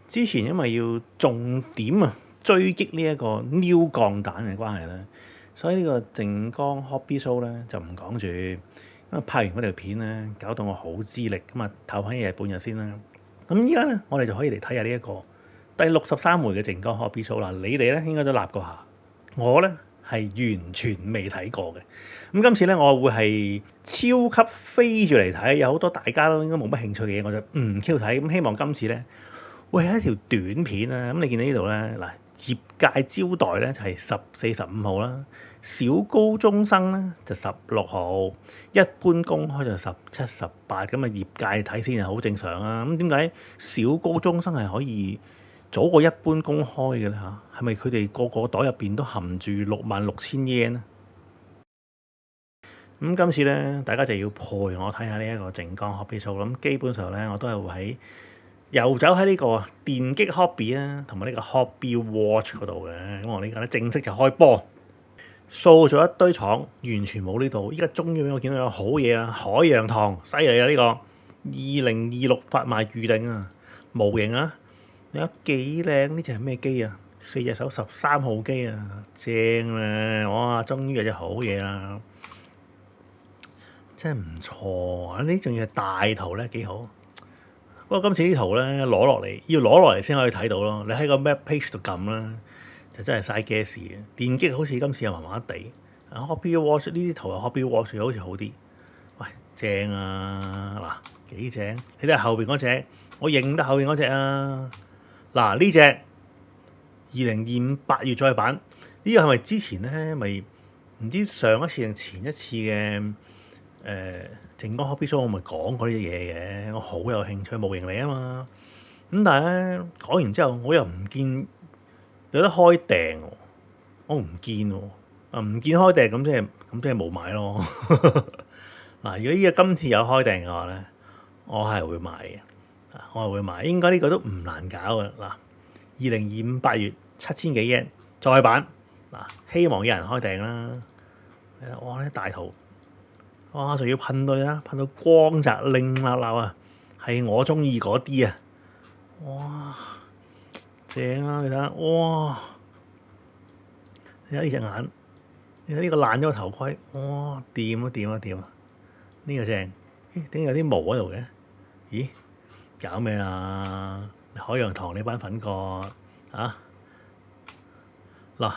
之前因為要重點追擊呢一個 New 鋼彈嘅關係咧，所以呢個靜岡 Hobby Show 咧就唔講住，因為拍完嗰條片咧搞到我好資力，咁啊唞翻一日半日先啦。咁依家咧我哋就可以嚟睇下呢一個第63回嘅靜岡 Hobby Show 啦。你哋咧應該都立過下，我咧係完全未睇過嘅。咁今次咧我會係超級飛住嚟睇，有好多大家都應該冇乜興趣嘅嘢，我就唔 Q 睇。咁希望今次咧會係一條短片啊！咁你見到呢度咧嗱，業界招待咧就係14、15號啦，小高中生咧就16號，一般公開就17、18。咁啊業界睇先係好正常啊！咁點解小高中生係可以早過一般公開嘅咧嚇？係咪佢哋個個袋入邊都含住66,000 yen 咧？咁今次咧，大家就要陪我睇下呢一個靜岡 Hobby Show。咁基本上咧，我都係會喺遊走喺呢個電擊 Hobby 啊，同埋呢個 Hobby Watch 嗰度嘅。咁我呢家咧正式就開波，掃咗一堆廠，完全冇呢度。依家終於俾我見到有好嘢啦！海洋堂犀利啊！呢個2026發賣預定啊，模型啊，你睇幾靚？呢隻係咩機啊？4隻手13號機啊，正啦！哇，終於有隻好嘢啦！真係唔錯啊！呢仲要係大圖咧，幾好。不過今次啲圖咧攞落嚟，要攞落嚟先可以睇到咯。你喺個 map page 度撳啦，就真係嘥 gas 嘅。電擊好似今次又麻麻地。Hobby Watch 呢啲圖啊，Hobby Watch 好似好啲。喂，正啊！嗱，幾正？你睇下後邊嗰隻，我認得後邊嗰隻啊。嗱，呢隻2025 8月再版，呢個係咪之前咧咪唔知上一次定前一次嘅？靜岡 Hobby Show 我咪講過呢啲嘢嘅，我好有興趣模型嚟啊嘛。咁但係咧講完之後，我又唔見有得開訂喎，我唔見喎，唔見開訂咁即係冇買咯。嗱，如果呢個今次有開訂嘅話咧，我係會買嘅，我係會買，應該呢個都唔難搞嘅。嗱，2025 8月7000幾 yen 再版，嗱，希望有人開訂啦。哇！呢大圖〜哇！仲要噴到啦，噴到光澤靚立立啊，係我中意嗰啲啊！哇，正啊！你睇下，哇！你睇呢隻眼，你睇呢個爛咗個頭盔，哇！掂啊掂啊掂啊！呢個正，咦？點解有啲毛喺度嘅？咦？搞咩啊？海洋堂呢班粉角啊！嗱，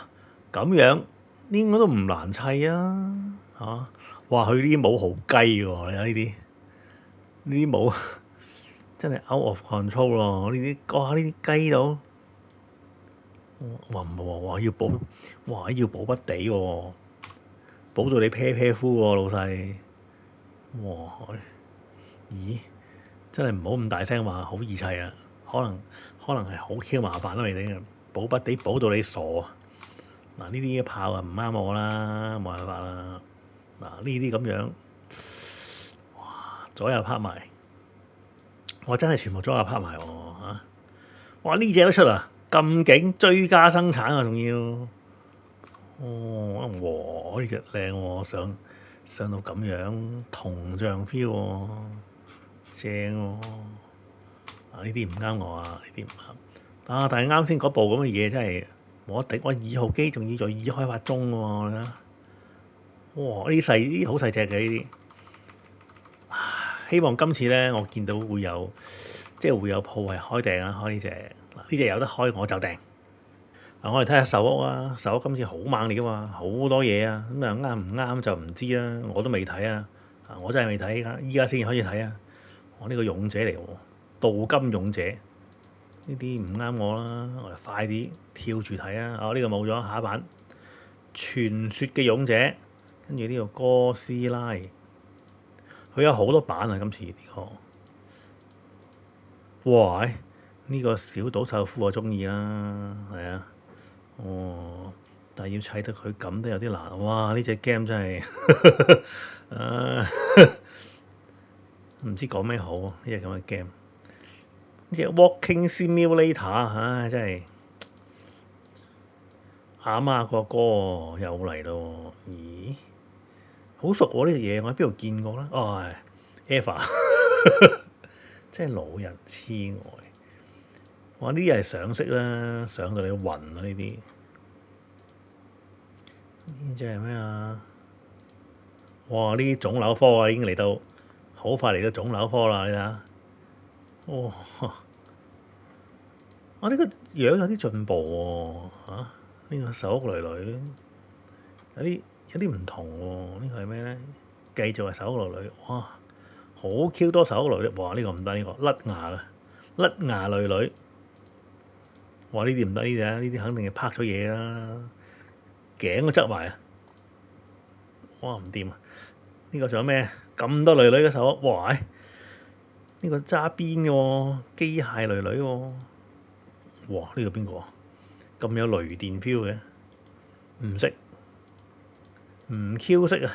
咁樣應該都唔難砌啊！嚇〜哇！佢啲毛好雞喎，你睇呢啲毛真係 out of control 咯！呢啲哇，呢啲雞到，哇唔係哇要補，哇要補不地喎，補到你啤啤夫喎，老細，哇！咦，真係唔好咁大聲話好易砌啊，可能係好 Q 麻煩咯，你哋補不地補到你傻啊！嗱，呢啲炮啊唔啱我啦，冇辦法啦。嗱，呢啲咁樣，哇！左右拍埋，我真係全部左右拍埋喎嚇！哇！呢隻都出啊，咁勁，追加生產啊，仲要，哦，哇！呢隻靚喎，上到咁樣，銅像 feel 喎，正喎！啊，呢啲唔啱我啊，呢啲唔啱。啊，但係啱先嗰部咁嘅嘢真係冇得頂，我2號機仲要在2開發中喎，你睇下。哇！呢啲好細隻嘅呢啲，希望今次咧我見到會有，即係會有鋪係開訂啊，開呢隻。嗱，呢隻有得開我就訂。嗱，我哋睇下手屋啊，手屋今次好猛烈噶嘛，好多嘢啊，咁啊啱唔啱就唔知啦，我都未睇啊，我真係未睇，依家先開始睇啊。我呢個勇者嚟喎，鍍金勇者，呢啲唔啱我啦，我哋快啲跳住睇啊！呢個冇咗，下一版傳說嘅勇者。跟住呢個哥斯拉，佢有好多版啊！今次呢個，哇！呢個小島秀夫我中意啦，係啊，哦，但係要砌得佢咁都有啲難。哇！呢隻 game 真係，唔知講咩好呢隻咁嘅 game。呢隻 Walking Simulator，唉，真係阿媽個哥又嚟咯，咦？好熟喎呢隻嘢，我喺邊度見過咧？哦，係 Eva，真係老人痴呆。哇！呢啲係上色啦，上到你暈啊！呢啲呢隻係咩啊？哇！呢啲腫瘤科啊，已經嚟到好快嚟到腫瘤科啦！你睇下，哇！我呢個樣有啲進步喎嚇，呢個手屋女女有啲唔同喎。呢個係咩咧？繼續係手屋女女，哇！好 Q 多手屋女女，哇！呢個唔得，呢個甩牙啦，甩牙女女，哇！呢啲唔得，呢啲肯定係拍咗嘢啦，頸都側埋啊！哇！唔掂啊！呢個仲有咩？咁多女女嘅手屋，哇！呢個揸邊嘅喎，機械女女喎，哇！呢個邊個啊？咁有雷電 feel 嘅，唔識，唔 Q 識啊！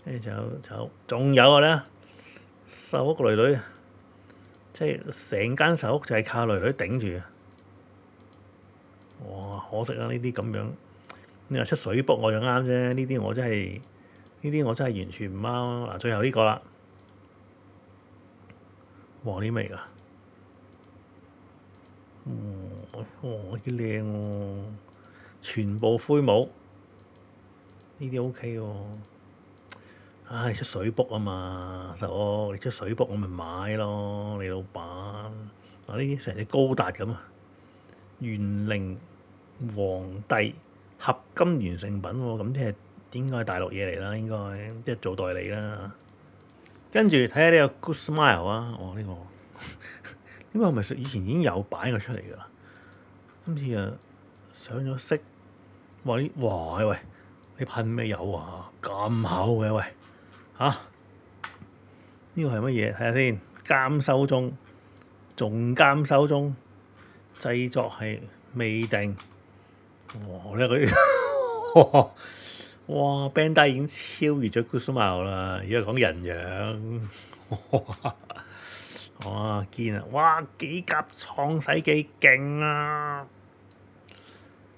跟住仲有啊咧，手屋女女，即係成間手屋就係靠女女頂住啊！哇！可惜啊，呢啲咁樣，你話出水卜我就啱啫，呢啲我真係完全唔啱。嗱，最後呢個啦，哇！呢味㗎，哇！幾靚喎，全部灰帽，呢啲 OK 喎。唉，你出水卜啊嘛，實我你出水卜我咪買咯，你老闆。嗱，呢啲成隻高達咁啊，元靈皇帝合金完成品喎，咁即係應該係大陸嘢嚟啦，應該即係做代理啦。跟住睇下呢個 Good Smile 啊，呢個呢個係咪以前已經有擺過出嚟㗎啦？今次啊上咗色，哇喂，你噴咩油啊？咁厚嘅喂嚇？呢個係乜嘢？睇下先，監修中，仲監修中，製作係未定。哇！呢個哇 Bandai 已經超越咗 Good Smile 啦，而家講人樣。哇堅啊！哇幾甲創世紀勁啊！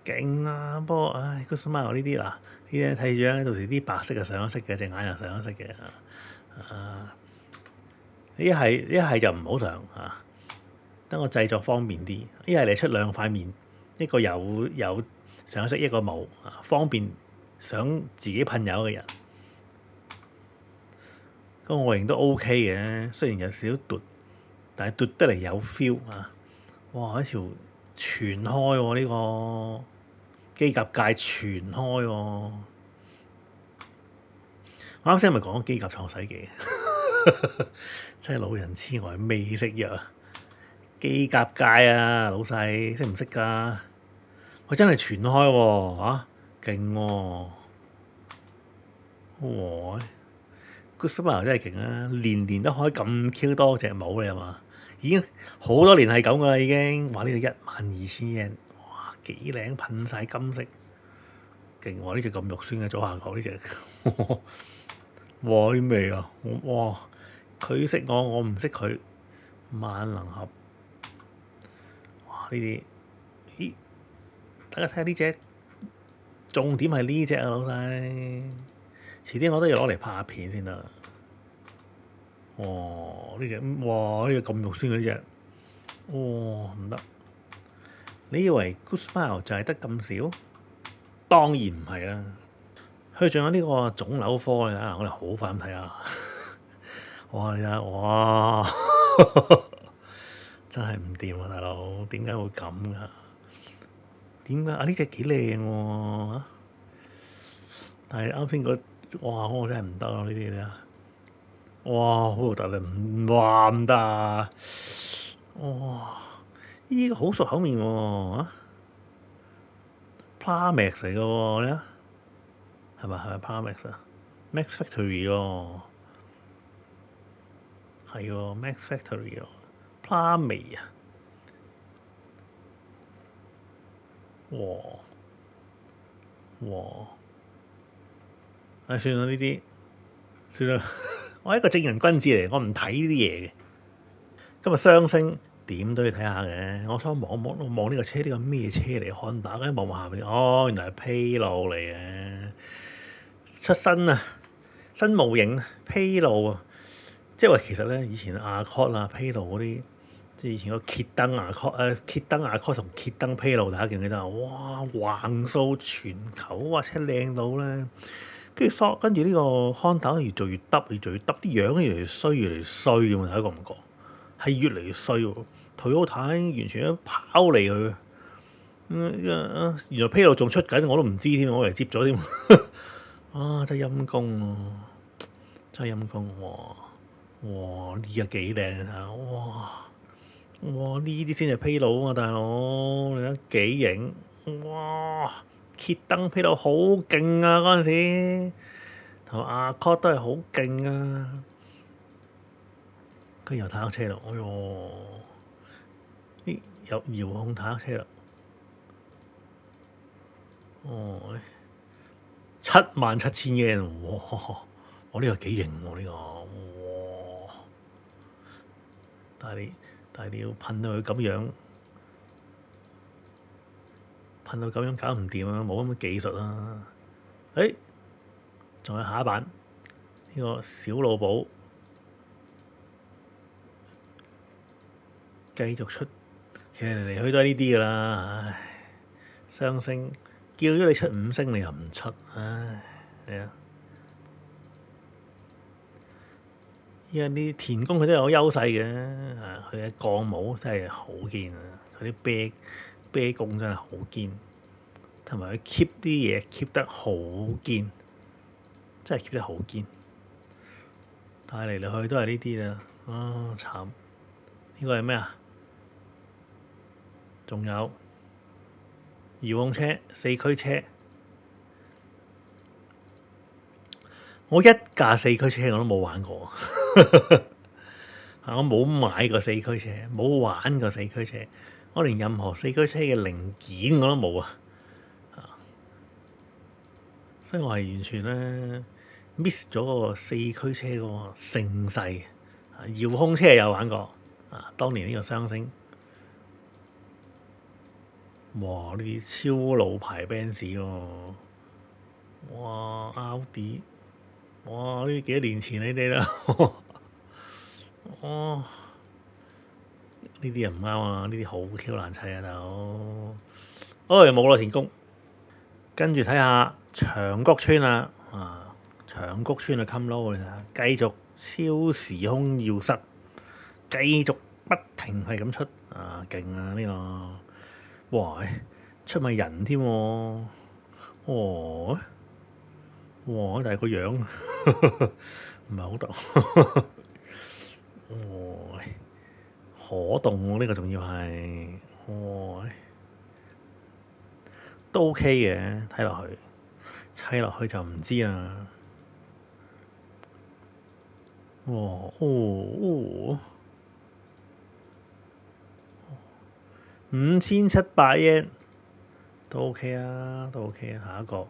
勁啊！不過唉，Good Smile 呢啲嗱，呢啲睇住啊，到時啲白色就上咗色嘅，隻眼又上咗色嘅。一係就唔好上嚇，等我製作方便啲。一係你出兩塊面，一個有上色，一個冇啊，方便想自己噴油嘅人。個外形都 OK 嘅，雖然有少少凸，但係凸得嚟有 feel 啊！哇！一條全開喎，呢個機甲界全開喎。我啱先係咪講機甲創世紀？真係老人痴呆未食藥啊！機甲界啊，老細識唔識㗎？佢真係全開喎嚇，勁喎！哇！Good Smile 真係勁啊，年年都開咁 Q 多隻帽你係嘛？已經好多年係咁㗎啦，已經。哇！呢個12,000 yen，哇幾靚，噴晒金色，勁喎！呢隻咁肉酸嘅左下角呢隻，哇啲味啊！哇佢識我，我唔識佢，萬能俠。哇！呢啲，咦？大家睇下呢隻，重點係呢隻啊，老細。遲啲我都要攞嚟拍下片先得。哇！呢隻，哇！呢隻咁肉酸嘅呢隻，哇唔得！你以為 Good Smile 就係得咁少？當然唔係啦。佢仲有呢個腫瘤科嘅，我哋好快咁睇下。哇！你睇下，哇！真係唔掂啊，大佬！點解會咁㗎？點解啊？呢隻幾靚喎，但係啱先哇！我真係唔得咯，呢啲咧，哇！好核突啊！哇唔得啊！哇！呢個好熟口面喎，Plamax 嚟嘅喎，你睇係咪 Plamax 啊？Max Factory 喎，係喎 Max Factory 喎，Plame 啊！哇哇！唉，算啦呢啲，算啦。我係一個正人君子嚟，我唔睇呢啲嘢嘅。今日雙星點都要睇下嘅。我想望呢個車，呢個咩車嚟？看打跟住望下邊，哦，原來係披露嚟嘅。出新啊，新模型披露啊，即係話其實咧，以前阿 Accord 啊、披露嗰啲即係以前個揭燈牙 call 揭燈牙 call 同揭燈披露，大家記唔記得啊？哇，橫掃全球，哇，車靚到咧！跟住呢個 Honda 越做越得，越做越得，啲樣越嚟越衰，越嚟越衰咁啊！大家覺唔覺？係越嚟越衰喎，Toyota完全都拋離佢。原來披露仲出緊，我都唔知添，我以為接咗添。啊，真係陰公啊！真係陰公喎！哇，呢個幾靚啊！哇，呢啲先係披露啊嘛，大佬，你睇幾型？哇，揭燈披露好勁啊！嗰陣時同阿 Accord 都係好勁啊！跟住又坦克車啦，哎呦，呢有遙控坦克車啦，哦，77,000 yen，哇！我呢個幾型喎呢個，哇！但係你要噴到佢咁樣，噴到咁樣搞唔掂啊！冇咁嘅技術啊！誒，仲有下一版呢個小路寶繼續出，其實嚟嚟去都係呢啲㗎啦，唉，雙星叫咗你出5星，你又唔出，唉，係啊！依家啲田工佢都有優勢嘅，佢嘅鋼模真係好堅啊！佢啲啤工真係好堅，同埋佢 keep 啲嘢 keep 得好堅，真係 keep 得好堅。但係嚟嚟去都係呢啲啦，啊慘！呢個係咩啊？仲有遙控車、4驅車。我一架4驅車我都冇玩過，我冇買過4驅車，冇玩過4驅車，我連任何4驅車嘅零件我都冇啊！所以我係完全咧 miss 咗嗰個4驅車嗰個盛世。遙控車有玩過，當年呢個雙星，哇！呢啲超老牌 Benz 喎，哇！Audi。哇！呢啲幾多年前你哋啦，哦，呢啲又唔啱啊！呢啲好 Q 難砌啊，大佬。哎，冇啦，田工。跟住睇下長谷村啦，長谷村嘅襟撈你睇下，繼續超時空要塞，繼續不停係咁出，勁啊呢個，哇！出埋人添喎，哇！哇！但係個樣唔係好得，哇！可動喎呢個仲要係，哇！都 OK 嘅，睇落去砌落去就唔知啦。哇！哦，5,700 yen 都 OK 啊，都 OK 啊。下一個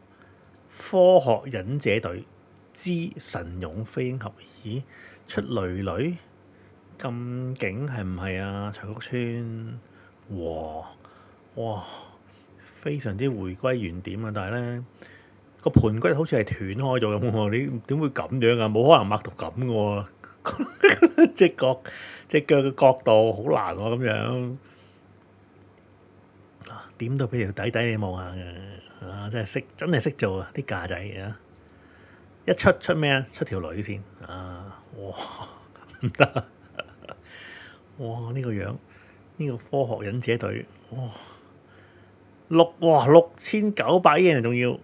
科學忍者隊之神勇飛鷹俠，咦？出女女咁勁係唔係啊？長谷村，哇！非常之回歸原點啊！但係咧個盤骨好似係斷開咗咁喎，你點會咁樣啊？冇可能擘到咁嘅喎，隻腳嘅角度好難喎咁樣。點到俾條底底你望下嘅，真係識做啊！啲架仔啊，一出咩啊？出條女先哇唔得！哇呢個樣，呢個科學忍者隊，哇6,900 yen 仲要，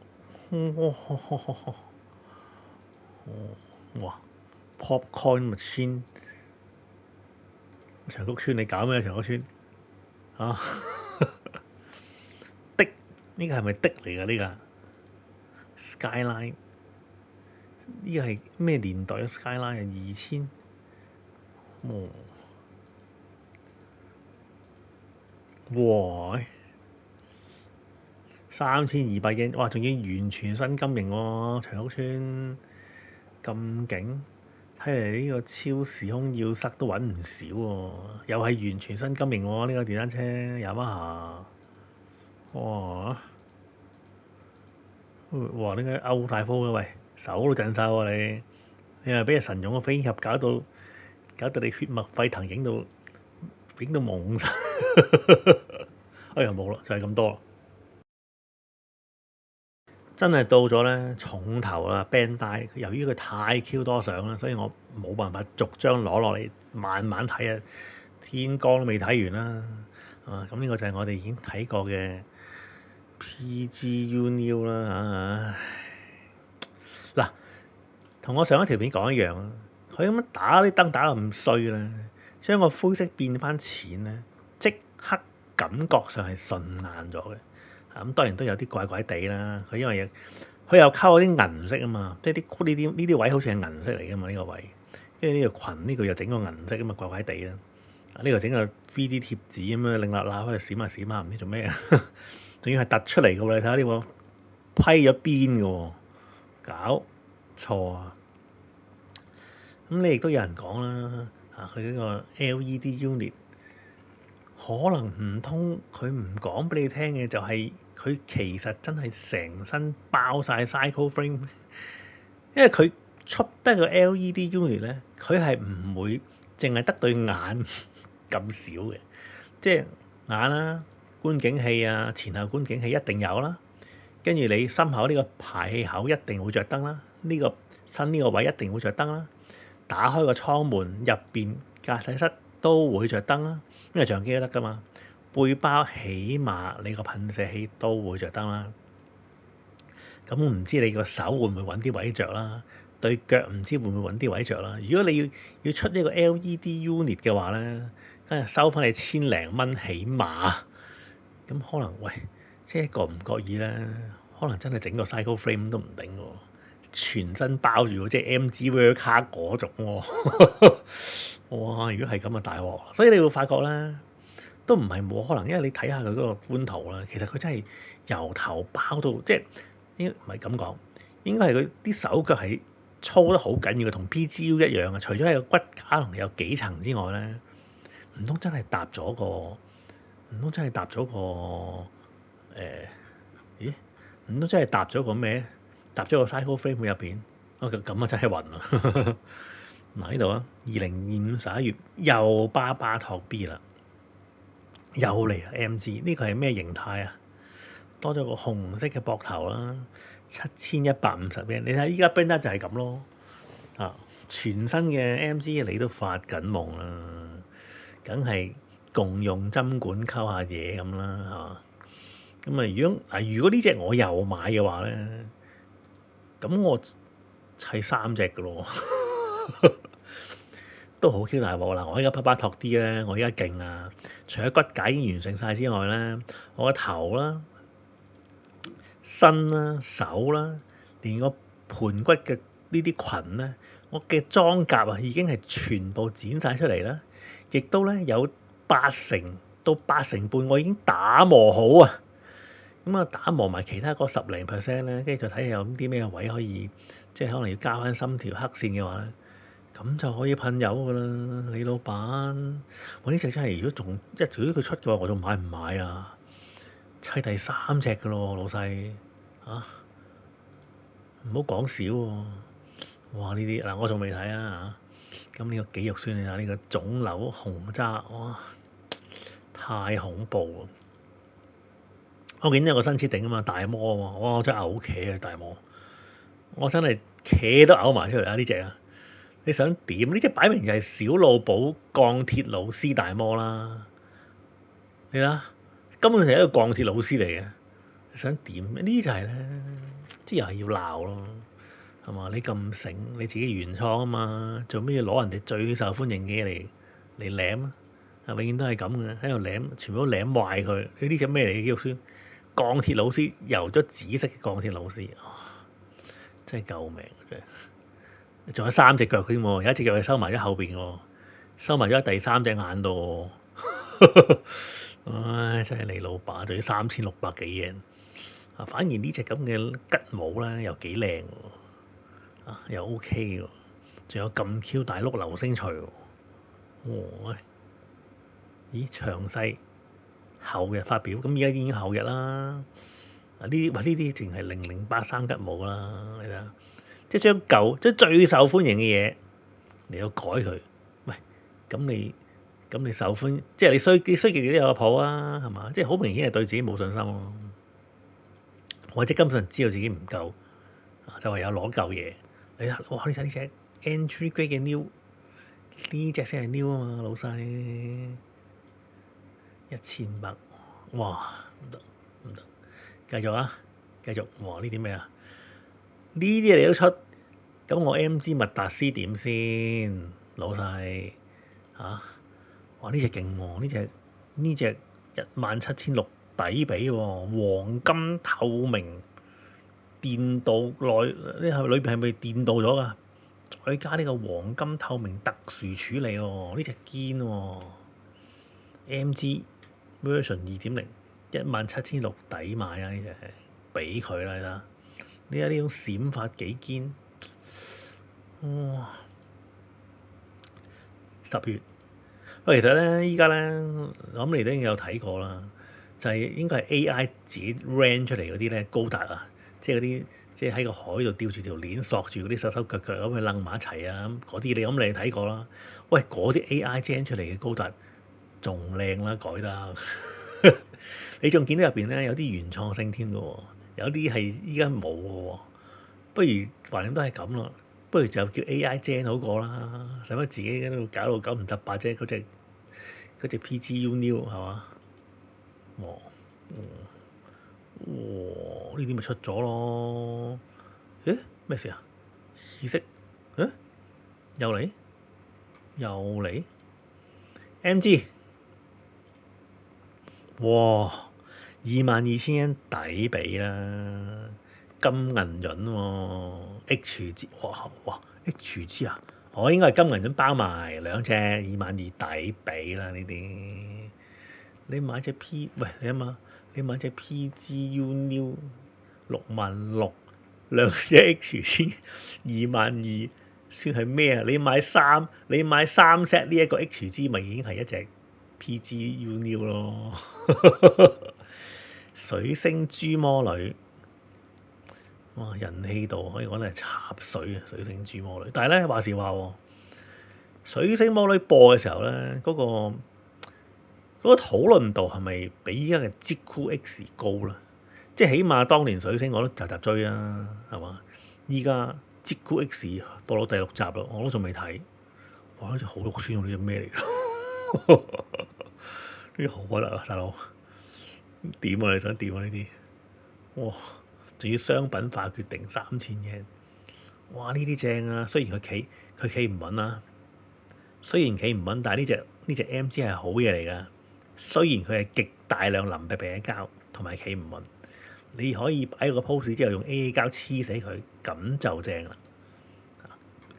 哇 Popcorn Machine， 長谷村你搞咩？長谷村啊的呢個係咪的嚟㗎？呢個 Skyline 呢個係咩年代嘅 Skyline 啊？2000，哇！3,200 yen，哇！仲要完全新金型喎，長谷村咁勁，睇嚟呢個超時空要塞都揾唔少喎，又係完全新金型喎，呢個電單車Yamaha，哇！哇！點解歐大科嘅喂，手都震晒喎你係俾隻神勇嘅飛俠搞到你血脈沸騰，影到影到懵晒。哎呀冇啦，就係咁多啦。真係到咗咧重頭啦 Bandai，由於佢太 Q 多相啦，所以我冇辦法逐張攞落嚟慢慢睇啊，天光都未睇完啦。咁呢個就係我哋已經睇過嘅 PGU New 啦嗱，同我上一條片講一樣啊，佢咁樣打啲燈打到咁衰咧，將個灰色變翻淺咧，即刻感覺上係順眼咗嘅。咁當然都有啲怪怪地啦，佢因為佢又溝咗啲銀色啊嘛，即係呢啲位好似係銀色嚟噶嘛呢個位，跟住呢個裙呢個又整個銀色咁啊怪怪地啦。呢個整個 3D 貼紙咁樣擰立立喺度閃下閃下，唔知做咩啊，仲要係突出嚟嘅喎，你睇下呢個批咗邊嘅喎，搞錯啊！咁你亦都有人講啦，佢呢個 LED unit 可能唔通佢唔講俾你聽嘅就係佢其實真係成身包晒 Cycle Frame，因為佢出得個 LED unit 咧，佢係唔會淨係得對眼咁少嘅，即係眼啦、觀景器啊、前後觀景器一定有啦，跟住你心口呢個排氣口一定會着燈啦，呢個新呢個位一定會着燈啦，打開個艙門入邊駕駛室都會着燈啦，因為相機都得噶嘛，背包起碼你個噴射器都會着燈啦。咁我唔知你個手會唔會揾啲位着啦，對腳唔知會唔會揾啲位着啦。如果你要出呢個 LED unit 嘅話咧，跟住收翻你1000零蚊起碼，咁可能喂，即係覺唔覺意咧，可能真係整個 cycle frame 都唔頂喎，全身包住即係 MG World Car 嗰種喎。哇！如果係咁啊大鑊，所以你會發覺咧，都唔係冇可能，因為你睇下佢嗰個官圖啦，其實佢真係由頭包到即係應該唔係咁講，應該係佢啲手腳係粗得好緊要嘅，同 PGU 一樣啊。除咗係個骨架同有幾層之外咧，唔通真係搭咗個？唔通真係搭咗個？咦？唔通真係搭咗個咩？搭咗個 cycle frame 入邊？咁啊真係暈啊！嗱呢度啊，202511月又巴巴托 B 啦，又嚟啊 MG，呢個係咩形態啊？多咗個紅色嘅膊頭啦，7150 你睇依家 Bandai 就係咁咯，全新嘅 MG 你都發緊夢啦，梗係共用針管溝下嘢咁啦，係嘛？咁如果呢隻我又買嘅話咧，咁我砌3隻嘅咯，都好 Q 大鑊啦！我依家巴巴托啲咧，我依家勁啊！除咗骨架已經完成晒之外咧，我個頭啦、身啦、手啦，連個盤骨嘅呢啲裙咧，我嘅裝甲啊已經係全部剪晒出嚟啦，亦都咧有80%到8成半，我已經打磨好啊！咁啊，打磨埋其他嗰10零%咧，跟住再睇下有啲咩位可以，即係可能要加翻深條黑線嘅話咧，咁就可以噴油噶啦，李老闆。我呢隻真係如果佢出嘅話，我仲買唔買啊？砌第3隻噶咯，老細唔好講少喎！哇！呢啲嗱我仲未睇啊嚇，咁呢個肌肉酸你睇呢個腫瘤紅渣，哇！太恐怖啊！我見有個新設定啊嘛，大魔啊嘛，哇！我真係嘔茄啊大魔，我真係茄都嘔埋出嚟啊呢隻啊！你想點？呢隻擺明就係小老寶鋼鐵老師大魔啦！你睇，根本就係一個鋼鐵老師嚟嘅。你想點？呢就係咧，即係又係要鬧咯，係嘛？你咁醒，你自己原創啊嘛，做咩要攞人哋最受歡迎嘅嘢嚟舐啊？永遠都係咁嘅，喺度舐，全部都舐壞佢。你呢隻咩嚟嘅肉酸？鋼鐵老師油咗紫色嘅鋼鐵老師，真係救命嘅啫！仲有3隻腳添喎，有一隻腳係收埋咗後邊喎，收埋咗喺第3隻眼度喎。唉，真係你老闆，仲要3600幾嘢反而呢隻咁嘅吉帽咧又幾靚喎，又 OK 喎，仲有咁 Q 大碌流星錘喎。咦，詳細後日發表，咁而家已經後日啦。呢啲淨係0083吉帽啦，你睇下，即係將最受歡迎嘅嘢嚟到改佢。喂，咁咁你受歡，即係你衰極都有個譜啊，係嘛？即係好明顯係對自己冇信心咯，或者根本上知道自己唔夠，就唯有攞嚿嘢。你睇，哇！你睇呢隻 entry grade 嘅 new，呢隻先係 new 啊嘛，老細1800，哇！唔得唔得，繼續啊，繼續。哇！呢啲咩啊？呢啲你都出，咁我 MG 麥達斯點先，老細嚇？哇！呢隻勁喎，呢隻17600抵俾喎，黃金透明電鍍內，呢係裏邊係咪電鍍咗㗎？再加呢個黃金透明特殊處理喎，呢隻堅喎，MG version 2.0 17600抵買啊！呢隻俾佢啦，你睇下呢種閃法幾堅，哇！10月。喂，其實咧，依家咧，我諗你都已經有睇過啦，就係應該係 AI 自己 render 出嚟嗰啲咧高達啊，即係嗰啲即係喺個海度吊住條鏈索住嗰啲手手腳腳咁去擸埋一齊啊，嗰啲你咁你睇過啦。喂，嗰啲 AI gen 出嚟嘅高達仲靚啦，改得你仲見到入邊咧有啲原創性添嘅喎，有啲係依家冇嘅喎。不如橫掂都係咁咯，不如就叫 AI gen 好過啦，使乜自己喺度搞到9唔搭8啫？嗰隻 PGU New 係嘛？哇！哇！呢啲咪出咗咯？誒咩事啊？意識誒又嚟又嚟 MG 哇！22,000抵俾啦，金銀潤喎 HG 哇 HG 啊！我應該係金銀潤包埋兩隻22,000抵俾啦呢啲。你買隻 P 喂你諗下，你買隻 PGU New 66000兩隻 HG 22,000算係咩啊？你買三 set 呢一個 HG 咪已經係一隻 PGU New 咯。水星豬魔女，哇！人氣度可以講係插水啊！水星豬魔女，但係咧話時話喎，水星魔女播嘅時候咧，嗰個討論度係咪比依家嘅 GQ X 高啦？即係起碼當年水星我都集集追啊，係嘛？依家 GQ X 播到第6集咯，我都仲未睇。哇！好似好肉酸喎，呢隻咩嚟㗎？呢啲好核突啊，大佬！點啊？你想點啊？呢啲哇，仲要商品化決定3000 yen，哇！呢啲正啊，雖然佢企唔穩啊，雖然企唔穩，但係呢隻 MG 係好嘢嚟㗎。雖然佢係極大量林皮皮嘅膠，同埋企唔穩，你可以擺個 pose 之後用 AA 膠黐死佢，咁就正啦。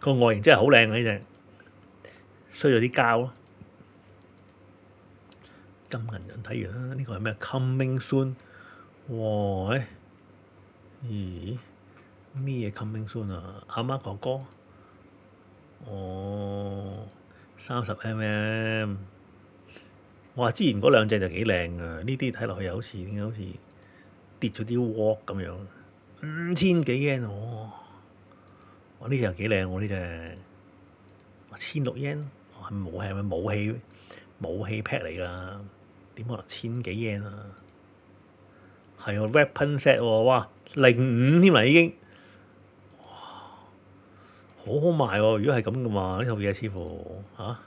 個外形真係好靚啊！呢隻衰咗啲膠咯。金銀人睇完啦，呢個係咩 Coming Soon？哇！咦？咩嘢 Coming Soon 啊？阿媽哥哥，哦，30mm。哇！之前嗰兩隻就幾靚啊，呢啲睇落去又好似點解好似跌咗啲鑊咁樣，5000幾 yen 喎。哇！呢隻又幾靚喎，呢隻1600 yen，係咪武器 pack 嚟㗎？點可能1000幾 yen 啊？係喎 weapon set 喎，哇05添啦已經，哇好好賣喎！如果係咁嘅話，呢套嘢似乎嚇，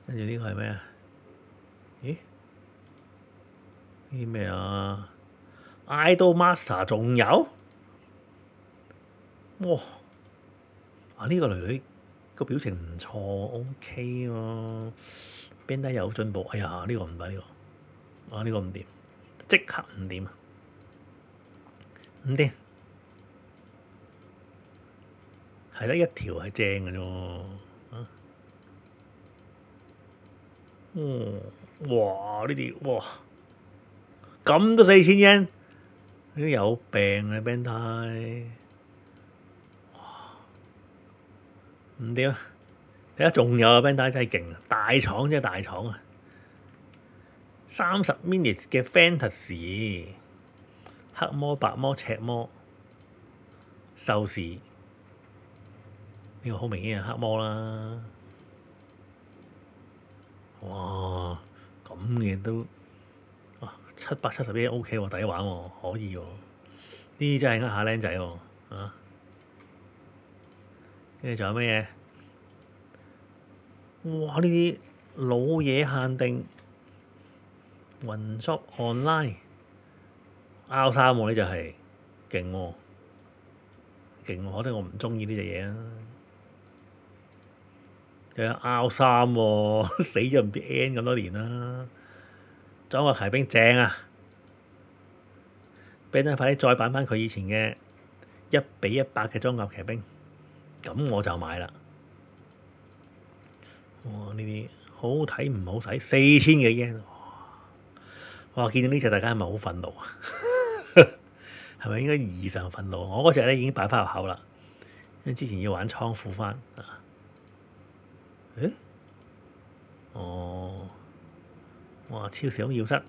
跟住呢個係咩啊？咦？呢啲咩啊？Idol Master 仲有？哇！啊呢個女女個表情唔錯，OK 喎，Bandai 有進步。哎呀，呢個唔得呢個，呢個唔掂，即刻唔掂啊！唔掂，係得一條係正嘅啫喎。哇！呢啲哇咁都4000 yen，呢啲有病啊 Bandai！唔掂啊！睇下仲有啊 Bandai 真係勁啊！大廠真係大廠啊！30 minutes 嘅 Fantasy 黑魔白魔赤魔獸士，呢個好明顯係黑魔啦。哇！咁嘅都770 OK 喎，抵玩喎，可以喎。呢啲真係呃下僆仔喎，啊！跟住仲有咩嘢？哇！呢啲老嘢限定雲作 online R3喎，呢就係勁喎，勁喎！可能我唔中意呢隻嘢啊。又有 R3喎，死咗唔知 N 咁多年啦。裝個騎兵正啊！俾人快啲再版翻佢以前嘅1:100嘅裝甲騎兵，咁我就買啦。哇！呢啲好睇唔好使，4000幾yen。哇！見到呢隻大家係咪好憤怒啊？係咪應該異常憤怒？我嗰隻咧已經擺翻入口啦，因為之前要玩倉庫翻啊。誒？哦！哇！超時空要塞。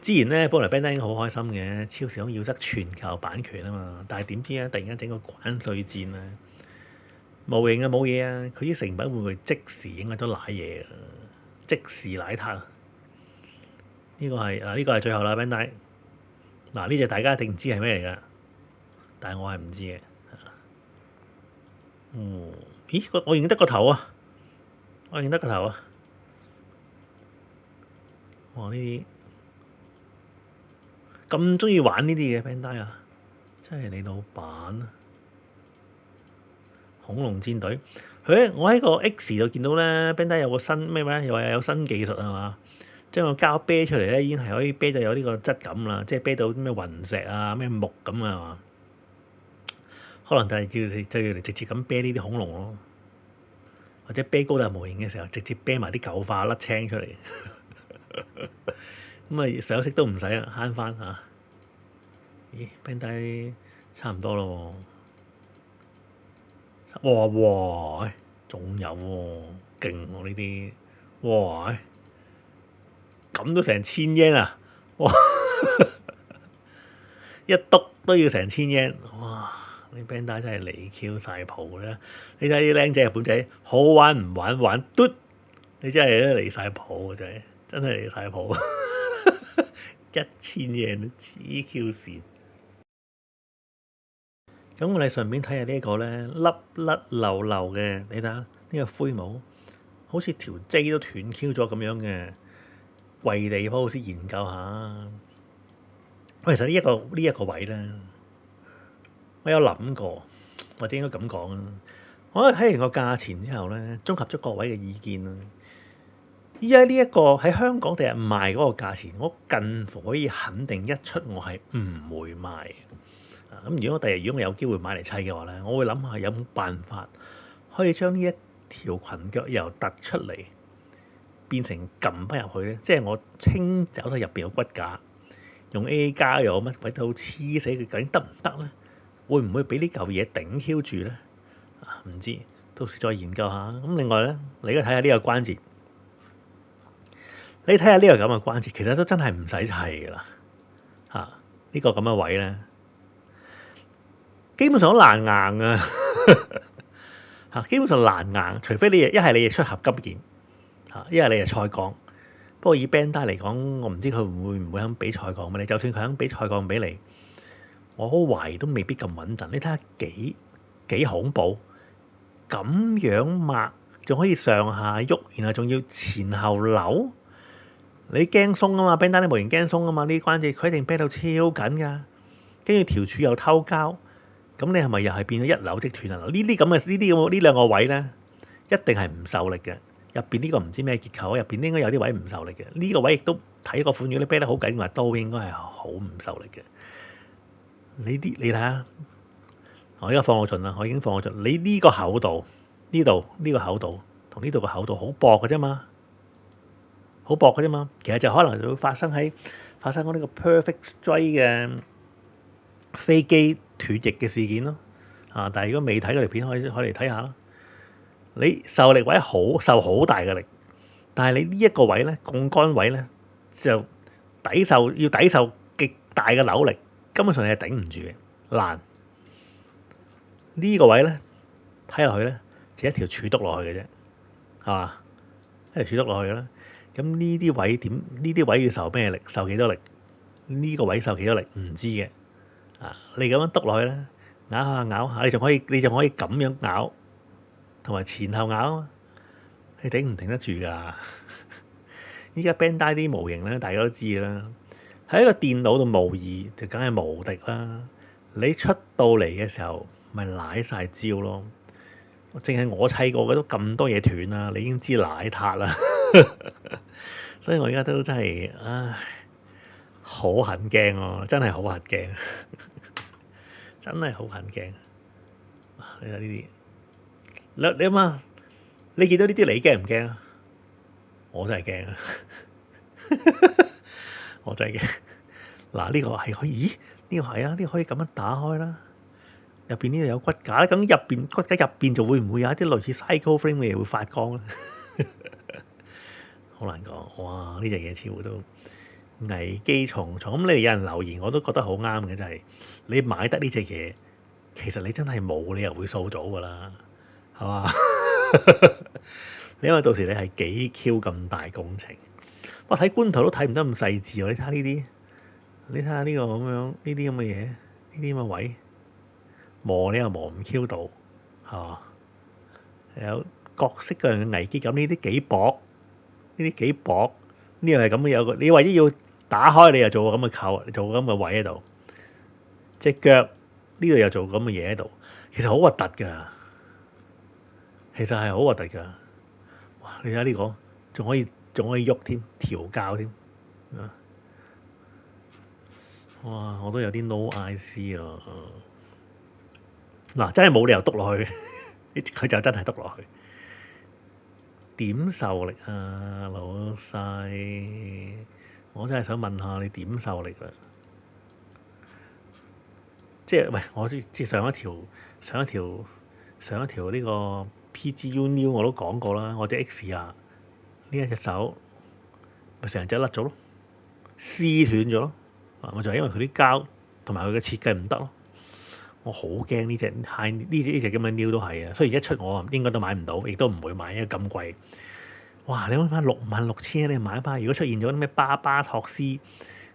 之前咧，本來 Bandai 已經好開心嘅，超時空要塞全球版權啊嘛，但係點知咧，突然間整個關稅戰啊，模型啊冇嘢啊，佢啲成品會唔會即時應該都瀨嘢啊？即時瀨撻啊！呢個係呢個係最後啦 Bandai。嗱，呢隻大家一定知係咩嚟㗎，但係我係唔知嘅。咦？我認得個頭啊！我認得個頭啊！哇！呢啲〜咁中意玩呢啲嘅 Bandai 啊，真係你老闆啊！恐龍戰隊，我喺個 X 度見到咧，Bandai 有個新咩咩，又話有新技術係嘛？將個膠啤出嚟咧，已經係可以啤到有呢個質感啦，即係啤到咩雲石啊、咩木咁啊嘛。可能就係要嚟直接咁啤呢啲恐龍咯，或者啤高達模型嘅時候，直接啤埋啲舊化甩青出嚟。咁啊，上色都唔使啦，慳翻嚇。咦 Bandai 差唔多咯喎，哇！仲有喎，勁喎呢啲，哇！咁都成1000yen啊！哇！一篤都要成1000yen，哇！啲 Bandai 真係離 Q 晒譜啦！你睇啲僆仔日本仔好玩唔玩玩嘟，你真係離晒譜，真係離晒譜。1000yen 黐 Q 線。咁我哋順便睇下呢一個咧，甩甩漏漏嘅，你睇下呢個灰帽，好似條 J 都斷 Q 咗咁樣嘅，跪地 pose 研究下。其實呢一個位咧，我有諗過，或者應該咁講啊。我睇完個價錢之後咧，綜合咗各位嘅意見啦。依家呢一個喺香港第日賣嗰個價錢，我近乎可以肯定一出我係唔會賣。咁如果我有機會買嚟砌嘅話咧，我會諗下有冇辦法可以將呢一條裙腳由突出嚟變成撳翻入去咧，即係我清走佢入邊個骨架，用 A 加又乜鬼都黐死佢，究竟得唔得咧？會唔會俾呢嚿嘢頂 Q 住咧？唔知，到時再研究下。咁另外咧，你而家睇下呢個關節，你睇下呢個咁嘅關節，其實都真係唔使砌㗎啦。呢個咁嘅位咧。基本上都難硬啊！基本上難硬，除非你一係你出合金件，一係你就賽鋼。不過以 Bandai 嚟講，我唔知佢會唔會肯俾賽鋼俾你。就算佢肯俾賽鋼俾你，我好懷疑都未必咁穩陣。你睇下幾恐怖，咁樣抹仲可以上下喐，然後仲要前後扭。你驚鬆啊嘛 ？Bandai 啲模型驚鬆啊嘛？呢啲關節佢一定啤到超緊㗎，跟住條柱又偷膠。咁你係咪又係變咗一扭即斷啊？呢兩個位咧，一定係唔受力嘅。入邊呢個唔知咩結構，入邊應該有啲位唔受力嘅。呢個位亦都睇個款，如果你啤得好緊嘅話，都應該係好唔受力嘅。你睇下，我而家放我盡啦，我已經放我盡。你呢個厚度，呢個厚度同呢度個厚度好薄嘅啫嘛，好薄嘅啫嘛。其實就可能就會發生我呢個 perfect strike 嘅飛機斷翼嘅事件咯。但係如果未睇嗰條片，可以嚟睇下啦。你受力位受好大嘅力，但係你呢一個位咧，槓桿位咧就要抵受極大嘅扭力，根本上你係頂唔住嘅，難。呢個位咧睇落去咧，就一條柱篤落去嘅啫，係嘛？一條柱篤落去啦。咁呢啲位點？呢啲位要受咩力？受幾多力？呢個位受幾多力？唔知嘅。你咁樣篤落去咧，咬下咬下，你仲可以咁樣咬，同埋前後咬啊！你頂唔頂得住㗎？依家 Bandai 啲模型咧，大家都知㗎啦。喺一個電腦度模擬就梗係無敵啦。你出到嚟嘅時候，咪舐晒焦咯。淨係我砌過嘅都咁多嘢斷啦，你已經知舐塌啦。所以我而家都真係，唉，好痕驚喎，真係好痕驚，真係好痕驚。你睇呢啲，你諗下，你見到呢啲你驚唔驚啊？我真係驚啊！我真係驚。嗱，呢個係可以，咦？呢個係啊，呢個可以咁樣打開啦。入邊呢度有骨架，咁入邊骨架入邊就會唔會有一啲類似 Psycho Frame 嘅嘢會發光咧？好難講。哇！呢隻嘢似乎都危機重重。咁你哋有人留言，我都覺得好啱嘅，就係你買得呢隻嘢，其實你真係冇理由會掃咗噶啦，係嘛？因為到時你係幾 Q 咁大工程，我睇官圖都睇唔得咁細緻喎。你睇下呢啲，你睇下呢個咁樣，呢啲咁嘅嘢，呢啲咁嘅位。磨你又磨唔 Q 到，係嘛？有各式各樣嘅危機感，呢啲幾薄，呢啲幾薄，呢又係咁嘅有個，你為咗要打開，你又做個咁嘅扣，做個咁嘅位喺度，隻腳呢度又做咁嘅嘢喺度，其實好核突㗎，其實係好核突㗎。哇！你睇下呢個，仲可以喐添，調校添，哇！我都有啲 no IC 啊。嗱，真係冇理由篤落去，佢就真係篤落去。點受力啊，老細！我真係想問下你點受力啦。即係喂，我知上一條呢個 PGU New 我都講過啦。我隻 X 啊，呢一隻手咪成隻甩咗咯，撕斷咗咯。咪就係因為佢啲膠同埋佢嘅設計唔得咯。我好驚呢隻咁嘅 New 都係啊，雖然一出我應該都買唔到，亦都唔會買，因為咁貴。哇！你諗下66,000你買翻，如果出現咗啲咩巴巴托斯嗰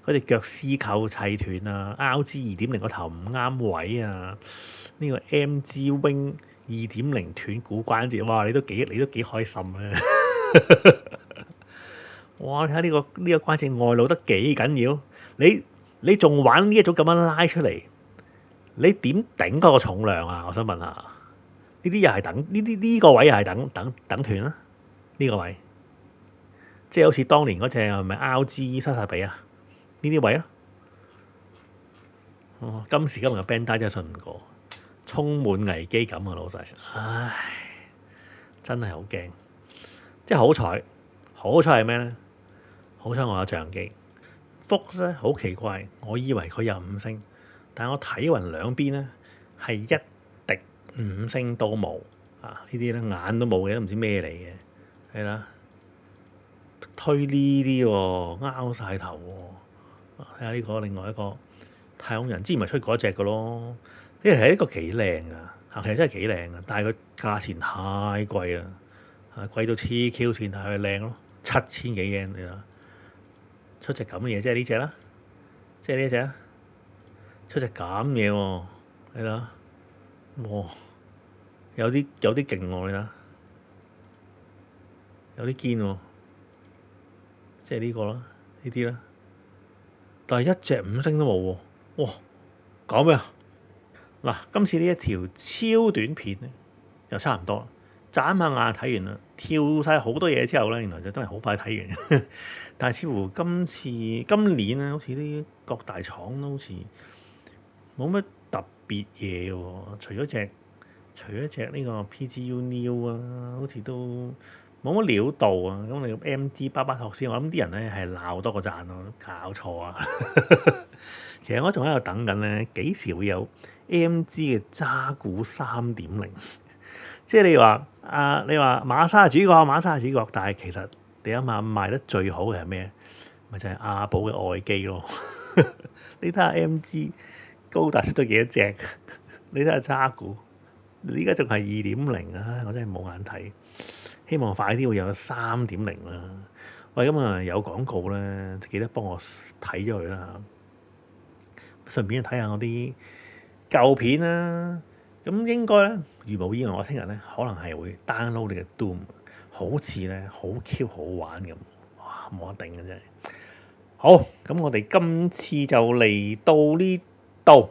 隻腳絲扣砌斷啊，RG 2.0個頭唔啱位啊，呢個 MG Wing 2.0斷股關節，哇！你都幾開心啊！哇！你睇下呢個關節外露得幾緊要，你仲玩呢一種咁樣拉出嚟？你點頂嗰個重量啊？我想問下，呢啲又係等呢個位又係等斷啦。呢個位即係好似當年嗰隻係咪 RG 莎莎比啊？呢啲位咯。今時今日嘅 Bandai 真係信唔過，充滿危機感啊，老細。唉，真係好驚。即係好彩係咩咧？好彩我有相機。Focus 咧好奇怪，我以為佢有5星。但係我睇勻兩邊咧，係一滴5星都冇啊！呢啲咧眼都冇嘅，都唔知咩嚟嘅，係啦。推呢啲喎，拗晒頭喎。睇下呢個，另外一個太空人之前咪出過一隻嘅咯。呢係一個幾靚㗎，其實真係幾靚㗎，但係佢價錢太貴啦，貴到黐 Q 線，但係佢靚咯，7,000幾yen你啦。出隻咁嘅嘢，即係呢隻啦，即係呢隻啊！出隻咁嘢喎，係啦，哇，有啲勁喎，你睇，有啲堅喎，即係呢個啦，呢啲啦，但係一隻5星都冇喎，哇，講咩啊？嗱，今次呢一條超短片咧，又差唔多，眨下眼睇完啦，跳晒好多嘢之後咧，原來就真係好快睇完，但係似乎今年咧，好似啲各大廠都好似〜冇乜特別嘢喎，除咗隻呢個 PGU New 啊，好似都冇乜料到啊。咁你個 MG 巴巴托斯，我諗啲人咧係鬧多過讚咯，搞錯啊！其實我仲喺度等緊咧，幾時會有 MG 嘅渣古3.0？即係你話馬莎主角，但係其實你諗下賣得最好嘅係咩？咪就係阿寶嘅愛機咯。你睇下 MG。高達出咗幾多隻？你睇下渣古，你而家仲係2.0啊！我真係冇眼睇。希望快啲會有3.0啦。喂，咁啊有廣告咧，記得幫我睇咗佢啦嚇。順便睇下我啲舊片啦。咁應該咧，如無意外，我聽日咧可能係會 download 你嘅 Doom，好似咧好 Q 好玩咁，哇冇得頂嘅真係。好，咁我哋今次就嚟到呢度。